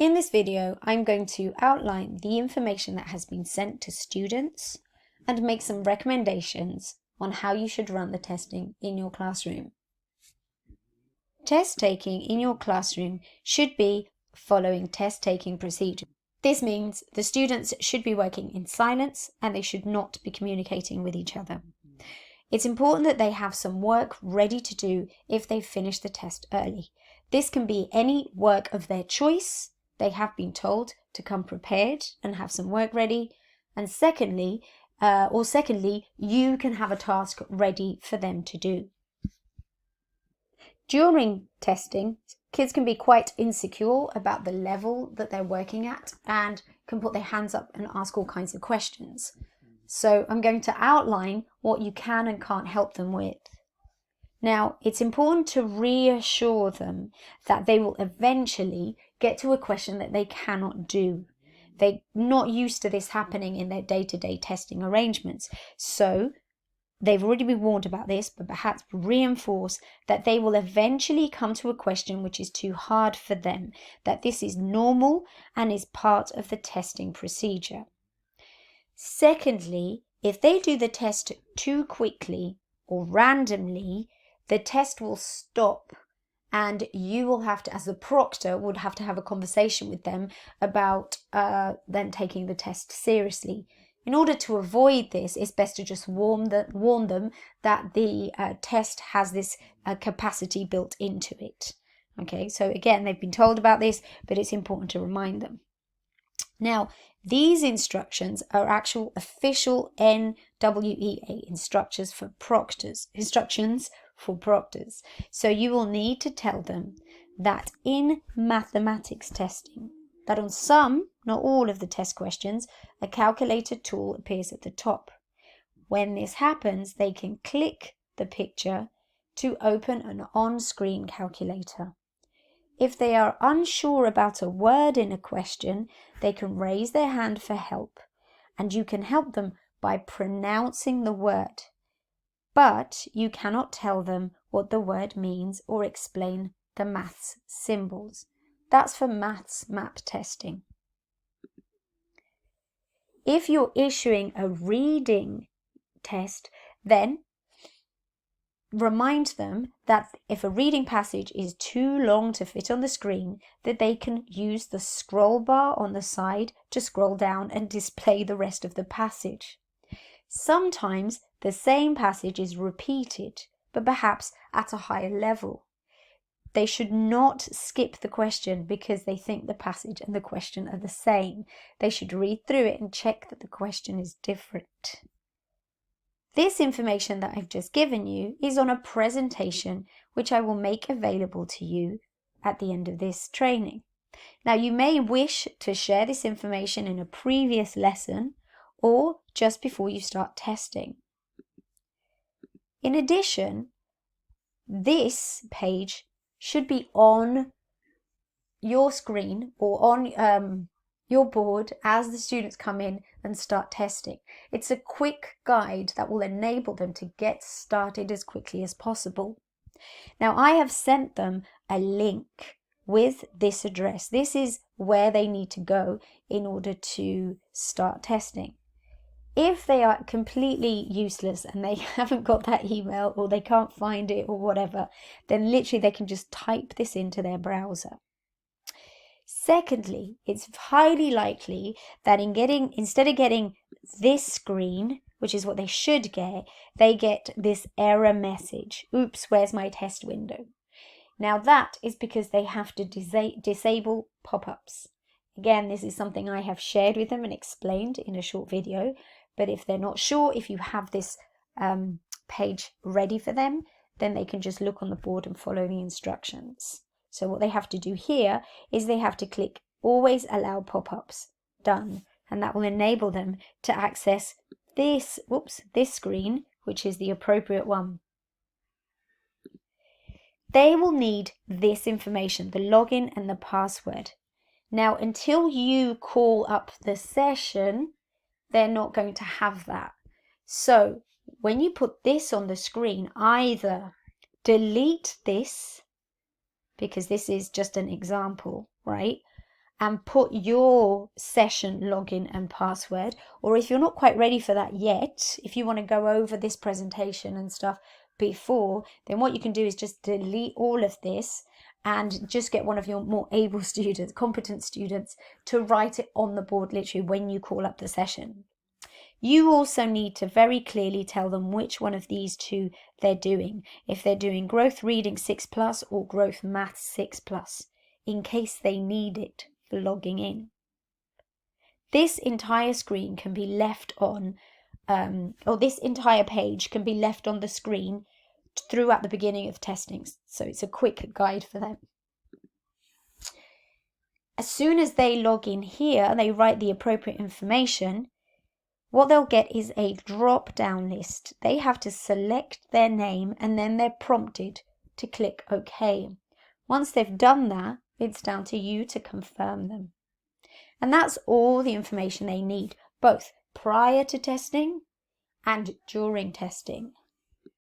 In this video, I'm going to outline the information that has been sent to students and make some recommendations on how you should run the testing in your classroom. Test taking in your classroom should be following test taking procedure. This means the students should be working in silence and they should not be communicating with each other. It's important that they have some work ready to do if they've finished the test early. This can be any work of their choice. They have been told to come prepared and have some work ready. And secondly, you can have a task ready for them to do. During testing, kids can be quite insecure about the level that they're working at and can put their hands up and ask all kinds of questions. So I'm going to outline what you can and can't help them with. Now, it's important to reassure them that they will eventually get to a question that they cannot do. They're not used to this happening in their day-to-day testing arrangements. So they've already been warned about this, but perhaps reinforce that they will eventually come to a question which is too hard for them, that this is normal and is part of the testing procedure. Secondly, if they do the test too quickly or randomly, the test will stop and you will have to, as the proctor, would have to have a conversation with them about them taking the test seriously. In order to avoid this, it's best to just warn them that the test has this capacity built into it. Okay, so again, they've been told about this, but it's important to remind them. Now, these instructions are actual official NWEA instructions for proctors. So you will need to tell them that in mathematics testing, that on some, not all of the test questions, a calculator tool appears at the top. When this happens, they can click the picture to open an on-screen calculator. If they are unsure about a word in a question, they can raise their hand for help, and you can help them by pronouncing the word. But you cannot tell them what the word means or explain the maths symbols. That's for maths map testing. If you're issuing a reading test, then remind them that if a reading passage is too long to fit on the screen, that they can use the scroll bar on the side to scroll down and display the rest of the passage. Sometimes the same passage is repeated, but perhaps at a higher level. They should not skip the question because they think the passage and the question are the same. They should read through it and check that the question is different. This information that I've just given you is on a presentation which I will make available to you at the end of this training. Now, you may wish to share this information in a previous lesson or just before you start testing. In addition, this page should be on your screen or on your board as the students come in and start testing. It's a quick guide that will enable them to get started as quickly as possible. Now, I have sent them a link with this address. This is where they need to go in order to start testing. If they are completely useless and they haven't got that email or they can't find it or whatever, then literally they can just type this into their browser. Secondly, it's highly likely that instead of getting this screen, which is what they should get, they get this error message. Oops, where's my test window? Now that is because they have to disable pop-ups. Again, this is something I have shared with them and explained in a short video, but if they're not sure, if you have this page ready for them, then they can just look on the board and follow the instructions. So what they have to do here is they have to click always allow pop-ups, done, and that will enable them to access this screen, which is the appropriate one. They will need this information, the login and the password. Now, until you call up the session, they're not going to have that. So when you put this on the screen, either delete this, because this is just an example, right? and put your session login and password. Or if you're not quite ready for that yet, if you want to go over this presentation and stuff before, then what you can do is just delete all of this and just get one of your more able students, competent students, to write it on the board literally when you call up the session. You also need to very clearly tell them which one of these two they're doing. If they're doing Growth Reading 6+ or Growth Maths 6+, in case they need it for logging in. This entire screen can be left on, or this entire page can be left on the screen throughout the beginning of testing. So it's a quick guide for them. As soon as they log in here and they write the appropriate information, what they'll get is a drop-down list. They have to select their name and then they're prompted to click OK. Once they've done that, it's down to you to confirm them. And that's all the information they need, both prior to testing and during testing.